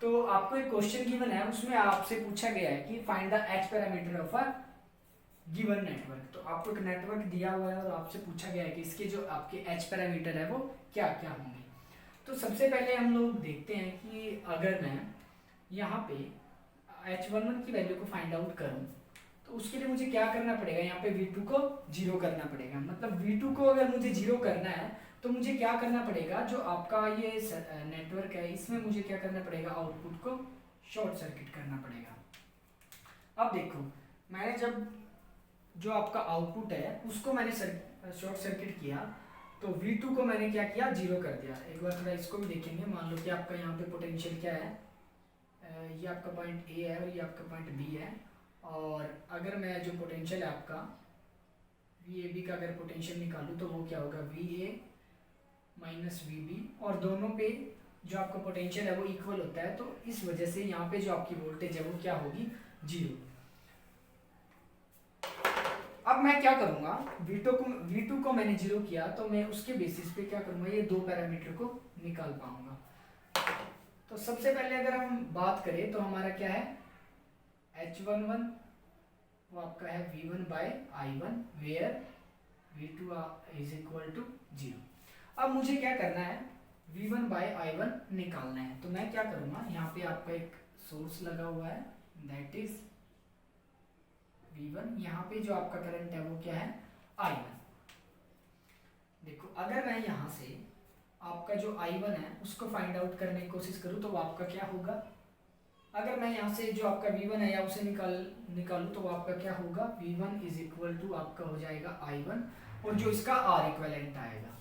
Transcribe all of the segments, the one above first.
तो आपको एक क्वेश्चन गिवन है, उसमें आपसे पूछा गया है कि find the H parameter of a given network. तो आपको एक नेटवर्क दिया हुआ है और आपसे पूछा गया है कि इसके जो आपके एच पैरामीटर है वो क्या क्या होंगे। तो सबसे पहले हम लोग देखते हैं कि अगर मैं यहाँ पे h11 की वैल्यू को फाइंड आउट करूँ तो उसके लिए मुझे क्या करना पड़ेगा, यहाँ पे v2 को जीरो करना पड़ेगा। मतलब v2 को अगर मुझे जीरो करना है तो मुझे क्या करना पड़ेगा, जो आपका ये नेटवर्क है इसमें मुझे क्या करना पड़ेगा, आउटपुट को शॉर्ट सर्किट करना पड़ेगा। अब देखो, मैंने जब जो आपका आउटपुट है उसको मैंने शॉर्ट सर्किट किया तो V2 को मैंने क्या किया, जीरो कर दिया। एक बार थोड़ा इसको भी देखेंगे। मान लो कि आपका यहाँ पे पोटेंशियल क्या है, ये आपका पॉइंट ए है और ये आपका पॉइंट बी है। और अगर मैं जो पोटेंशियल है आपका वी ए बी का अगर पोटेंशियल निकालूँ तो वो क्या होगा, V A minus V B, और दोनों पे जो आपका पोटेंशियल है वो इक्वल होता है। तो इस वजह से यहाँ पे जो आपकी वोल्टेज है वो क्या होगी, जीरो। अब मैं क्या करूंगा, V2 को मैंने जीरो किया तो मैं उसके बेसिस पे क्या करूंगा, ये दो पैरामीटर को निकाल पाऊंगा। तो सबसे पहले अगर हम बात करें तो हमारा क्या है, H11 वो आपका है V1 by I1 where V2 is equal to zero. अब मुझे क्या करना है, V1 बाय I1 निकालना है। तो मैं क्या करूंगा, यहाँ पे आपका एक सोर्स लगा हुआ है दैट इज V1, यहाँ पे जो आपका करंट है वो क्या है, I1। देखो अगर मैं यहाँ से आपका जो I1 है उसको फाइंड आउट करने की कोशिश करूँ तो वो आपका क्या होगा, अगर मैं यहाँ से जो आपका V1 है या उसे निकालूँ तो वो आपका क्या होगा, V1 इज इक्वल टू आपका हो जाएगा I1, और जो इसका R इक्विवेलेंट आएगा,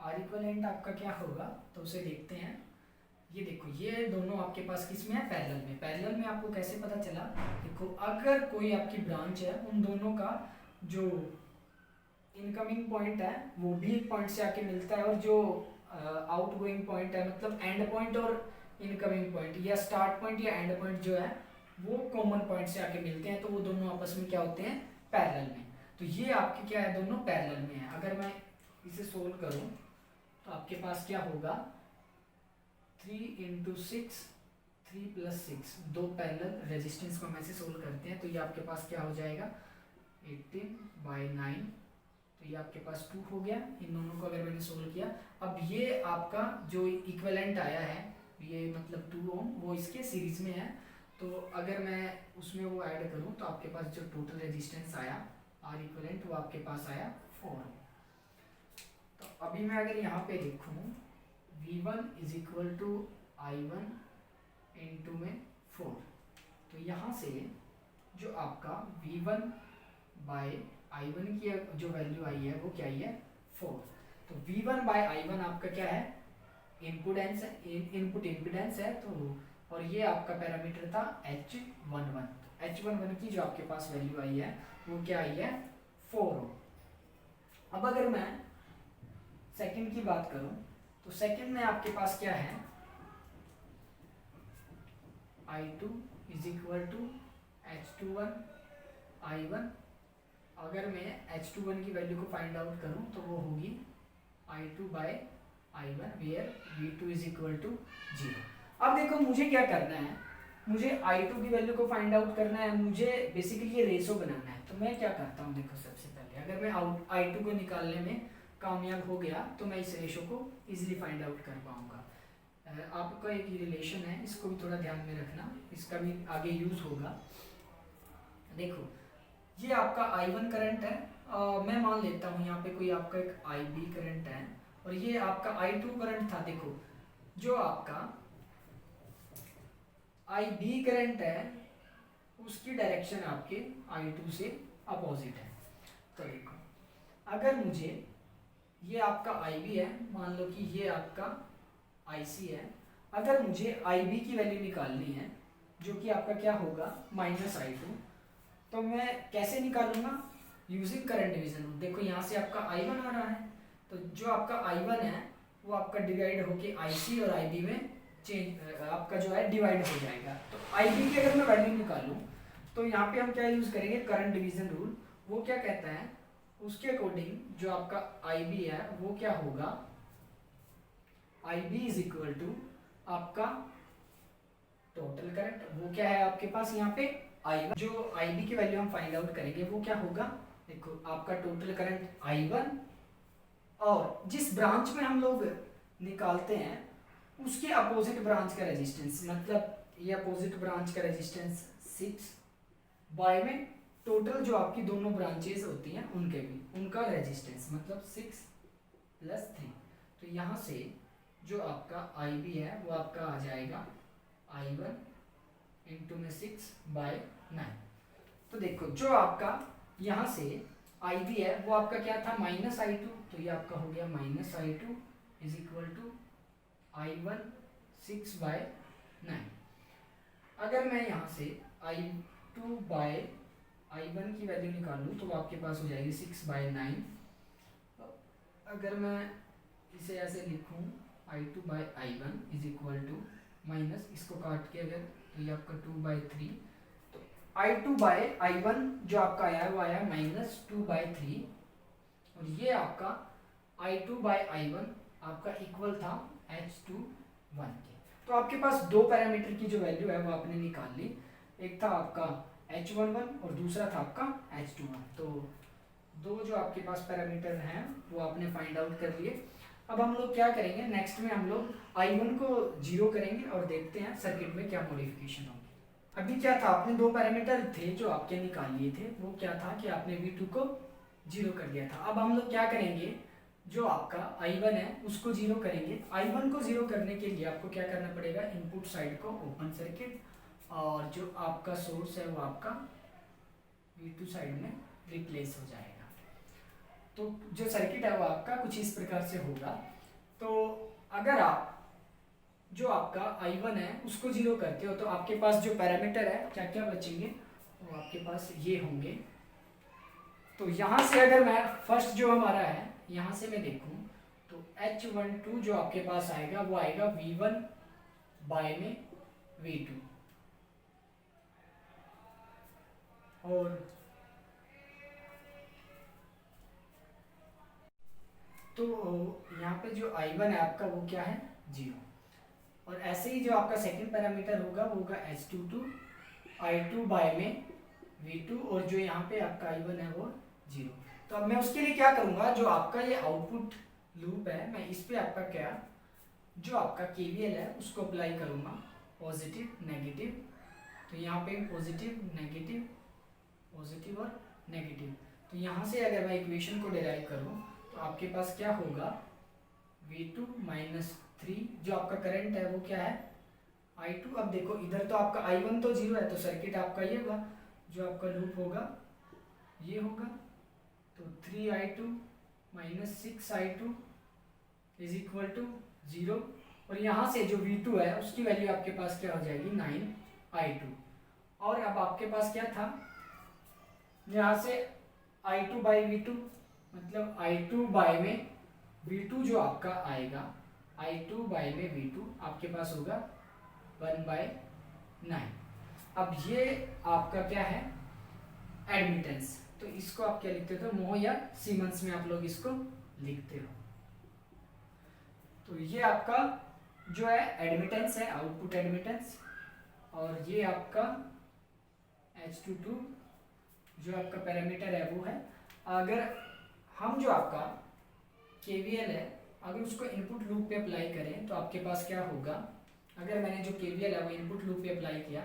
R इक्विवेलेंट आपका क्या होगा, तो उसे देखते हैं। ये देखो ये दोनों आपके पास किस में है, पैरेलल में। पैरेलल में आपको कैसे पता चला, देखो अगर कोई आपकी ब्रांच है उन दोनों का जो इनकमिंग पॉइंट है वो भी एक पॉइंट से आके मिलता है, और जो आउटगोइंग पॉइंट है मतलब एंड पॉइंट और इनकमिंग पॉइंट या स्टार्ट पॉइंट या एंड पॉइंट जो है वो कॉमन पॉइंट से आके मिलते हैं, तो वो दोनों आपस में क्या होते हैं, पैरेलल में। तो ये आपके क्या है, दोनों पैरेलल में है। अगर मैं इसे सोल्व करूं तो आपके पास क्या होगा, 3 इंटू 6, 3 प्लस 6, दो पैरेलल रेजिस्टेंस को हम ऐसे सोल्व करते हैं तो ये आपके पास क्या हो जाएगा, 18/9। तो ये आपके पास 2 हो गया। इन दोनों को अगर मैंने सोल्व किया, अब ये आपका जो इक्विवेलेंट आया है ये मतलब 2 ओम, वो इसके सीरीज में है। तो अगर मैं उसमें वो ऐड करूं तो आपके पास जो टोटल रेजिस्टेंस आया आर इक्विवेलेंट वो आपके पास आया 4। तो अभी मैं अगर यहाँ पे देखूँ V1 is equal to I1 into में 4, तो यहाँ से जो आपका V1 बाय I1 की जो वैल्यू आई है वो क्या आई है, 4। तो V1 बाय I1 आपका क्या है, इनपुट इम्पीडेंस है। तो और ये आपका पैरामीटर था H11। तो H11 की जो आपके पास वैल्यू आई है वो क्या आई है, 4। अब अगर मैं सेकंड की बात करूं तो सेकंड में आपके पास क्या है, I2 is equal to H21 I1। अगर मैं H21 की वैल्यू को फाइंड आउट करूं तो वो होगी I2 by I1 where V2 is equal to 0। अब देखो मुझे क्या करना है, मुझे I2 की वैल्यू को फाइंड आउट करना है, मुझे बेसिकली ये रेशो बनाना है। तो मैं क्या करता हूँ, देखो सबसे पहले अगर मैं I2 को निकालने में कामयाब हो गया तो मैं इस रेशो को इजीली फाइंड आउट कर पाऊंगा। आपका एक रिलेशन है, इसको भी थोड़ा ध्यान में रखना, इसका भी आगे यूज होगा। देखो ये आपका I1 करंट है, मैं मान लेता हूँ यहाँ पे कोई आपका एक IB करंट है, और ये आपका I2 करंट था। देखो जो आपका IB करंट है उसकी डायरेक्शन आपके I2 से अपोजिट है। तो देखो अगर मुझे ये आपका IB है, मान लो कि ये आपका IC है, अगर मुझे IB की वैल्यू निकालनी है जो कि आपका क्या होगा, -I2, तो मैं कैसे निकालूंगा, यूजिंग करंट डिवीजन रूल। देखो यहाँ से आपका I1 आ रहा है, तो जो आपका I1 है वो आपका डिवाइड होके IC और IB में चेंज आपका जो है डिवाइड हो जाएगा। तो IB की अगर मैं वैल्यू निकालूं तो यहाँ पे हम क्या यूज करेंगे, करंट डिवीजन रूल। वो क्या कहता है, उसके अकॉर्डिंग जो आपका IB है वो क्या होगा, IB इज इक्वल टू आपका टोटल करंट वो क्या है आपके पास यहाँ पे I1, जो IB की वैल्यू हम फाइंड आउट करेंगे वो क्या होगा, देखो आपका टोटल करंट I1 और जिस ब्रांच में हम लोग निकालते हैं उसके अपोजिट ब्रांच का रेजिस्टेंस, मतलब ये अपोजिट ब्रांच का रेजिस्टेंस 6 बाय में टोटल जो आपकी दोनों ब्रांचेस होती हैं उनके भी उनका रेजिस्टेंस मतलब 6 + 3। तो यहाँ से जो आपका IB है वो आपका आ जाएगा I1 इंटू में 6/9। तो देखो जो आपका यहाँ से IB है वो आपका क्या था -I2, तो ये आपका हो गया -I2 is equal to I1 6/9। अगर मैं यहाँ से I2/I1 की वैल्यू निकालूँ तो आपके पास हो जाएगी 6/9। अगर मैं इसे ऐसे लिखूँ I2/I1 is equal to minus इसको काट के अगर तो ये आपका 2/3, तो I2/I1 जो आपका आया है वो आया -2/3 और ये आपका I2/I1 आपका इक्वल था H21 के। तो आपके पास दो पैरामीटर की जो वैल्यू है वो आपने निकाल ली, एक था आपका H11 और दूसरा था आपका H21। तो दो जो आपके पास पैरामीटर हैं वो आपने फाइंड आउट कर लिए। अब हम लोग क्या करेंगे, नेक्स्ट में हम लोग I1 को 0 करेंगे और देखते हैं सर्किट में क्या मॉडिफिकेशन होगी। अभी क्या था, आपने दो पैरामीटर थे जो आपके निकाल लिए थे, वो क्या था कि आपने V2 को 0 कर दिया था। अब हम लोग क्या करेंगे, जो आपका I1 है उसको 0 करेंगे। I1 को 0 करने के लिए आपको क्या करना पड़ेगा, इनपुट साइड को ओपन सर्किट और जो आपका सोर्स है वो आपका V2 साइड में रिप्लेस हो जाएगा। तो जो सर्किट है वो आपका कुछ इस प्रकार से होगा। तो अगर आप जो आपका I1 है उसको 0 करते हो तो आपके पास जो पैरामीटर है क्या क्या बचेंगे, वो आपके पास ये होंगे। तो यहाँ से अगर मैं फर्स्ट जो हमारा है यहाँ से मैं देखूँ तो H12 जो आपके पास आएगा वो आएगा V1 बाय में V2 और तो यहाँ पे जो I1 है आपका वो क्या है 0। और ऐसे ही जो आपका सेकंड पैरामीटर होगा वो होगा H22 I2 बाय में V2 और जो यहाँ पे आपका I1 है वो 0। तो अब मैं उसके लिए क्या करूँगा, जो आपका ये आउटपुट लूप है मैं इस पे आपका क्या जो आपका KVL है उसको अप्लाई करूँगा, पॉजिटिव नेगेटिव। तो यहाँ पे पॉजिटिव नेगेटिव पॉजिटिव और नेगेटिव। तो यहाँ से अगर मैं इक्वेशन को डिराइव करूँ तो आपके पास क्या होगा V2 - 3 जो आपका करंट है वो क्या है I2। अब देखो इधर तो आपका I1 तो 0 है तो सर्किट आपका ये होगा, जो आपका लूप होगा ये होगा। तो 3I2 - 6I2 is equal to 0 और यहाँ से जो V2 है उसकी वैल्यू आपके पास क्या हो जाएगी 9I2। और अब आपके पास क्या था, यहाँ से I2/V2 मतलब I2 बाय में V2 जो आपका आएगा I2 बाय में V2 आपके पास होगा 1/9। अब ये आपका क्या है एडमिटेंस, तो इसको आप क्या लिखते हो, मोह या सीमेंस में आप लोग इसको लिखते हो। तो ये आपका जो है एडमिटेंस है, आउटपुट एडमिटेंस। और ये आपका H22 जो आपका पैरामीटर है वो है। अगर हम जो आपका KVL है अगर उसको इनपुट लूप पे अप्लाई करें तो आपके पास क्या होगा, अगर मैंने जो KVL है वो इनपुट लूप पे अप्लाई किया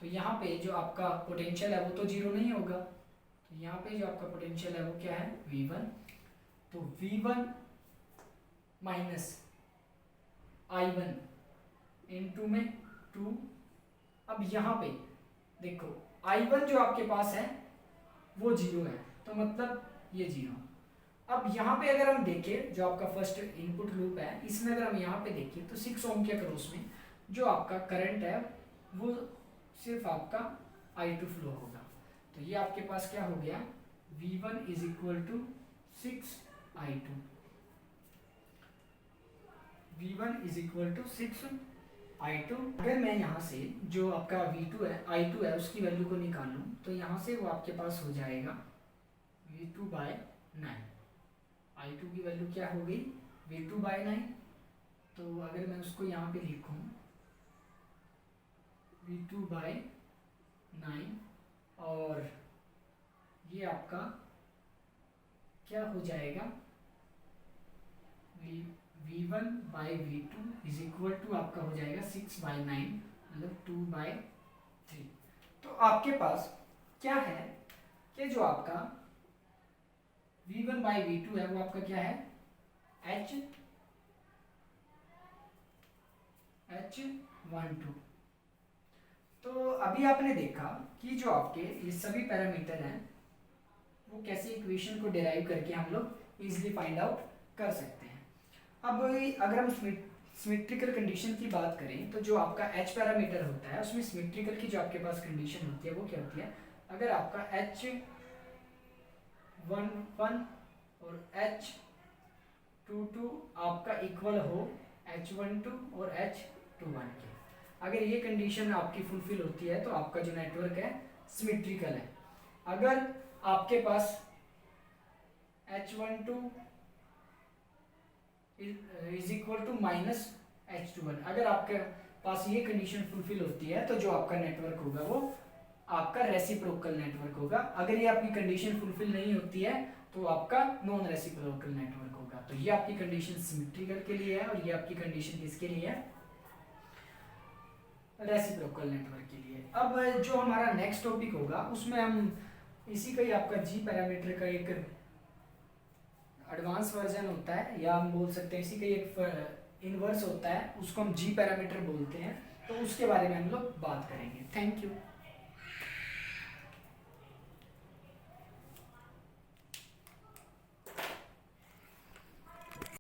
तो यहाँ पे जो आपका पोटेंशियल है वो तो 0 नहीं होगा। तो यहाँ पे जो आपका पोटेंशियल है वो क्या है V1। तो V1 माइनस I1 इनटू में 2। अब यहाँ पे देखो I1 जो आपके पास है वो 0 है तो मतलब ये 0। अब यहाँ पे अगर हम देखें जो आपका फर्स्ट इनपुट लूप है इसमें अगर हम यहाँ पे देखें तो 6 ओम के अक्रॉस में जो आपका करंट है वो सिर्फ आपका I2 फ्लो होगा। तो ये आपके पास क्या हो गया V1 is equal to 6I2। V1 is equal to 6I2। अगर मैं यहाँ से जो आपका V2 है I2 है उसकी वैल्यू को निकालूं तो यहाँ से वो आपके पास हो जाएगा V2/9। I2 की वैल्यू क्या हो गई V2/9। तो अगर मैं उसको यहाँ पे लिखूँ V2/9 और ये आपका क्या हो जाएगा, V1/V2 इज इक्वल टू आपका हो जाएगा 6/9 मतलब 2/3। तो आपके पास क्या है कि जो आपका V1/V2 है वो आपका क्या है, H12। तो अभी आपने देखा कि जो आपके ये सभी पैरामीटर हैं वो कैसे इक्वेशन को डिराइव करके हम लोग इजीली फाइंड आउट कर सकते हैं। अब अगर हम सिमेट्रिकल कंडीशन की बात करें तो जो आपका H पैरामीटर होता है उसमें सिमेट्रिकल की जो आपके पास कंडीशन होती है वो क्या होती है, अगर आपका H11 और H22 आपका इक्वल हो H12 और H21 के, अगर ये कंडीशन आपकी फुलफिल होती है तो आपका जो नेटवर्क है सिमेट्रिकल है। अगर आपके पास H12 is equal to -H21, अगर आपके पास ये कंडीशन फुलफिल होती है तो जो आपका नेटवर्क होगा वो आपका रेसिप्रोकल नेटवर्क होगा। अगर ये आपकी कंडीशन फुलफिल नहीं होती है तो आपका नॉन रेसिप्रोकल नेटवर्क होगा। तो ये आपकी कंडीशन सिमेट्रिकल के लिए है और ये आपकी कंडीशन किसके लिए है, रेसिप्रोकल नेटवर्क के लिए। अब जो हमारा नेक्स्ट टॉपिक होगा उसमें हम इसी का ही आपका जी पैरामीटर का एक एडवांस वर्जन होता है, या हम बोल सकते हैं इसी का एक इनवर्स होता है, उसको हम जी पैरामीटर बोलते हैं। तो उसके बारे में हम लोग बात करेंगे। Thank you.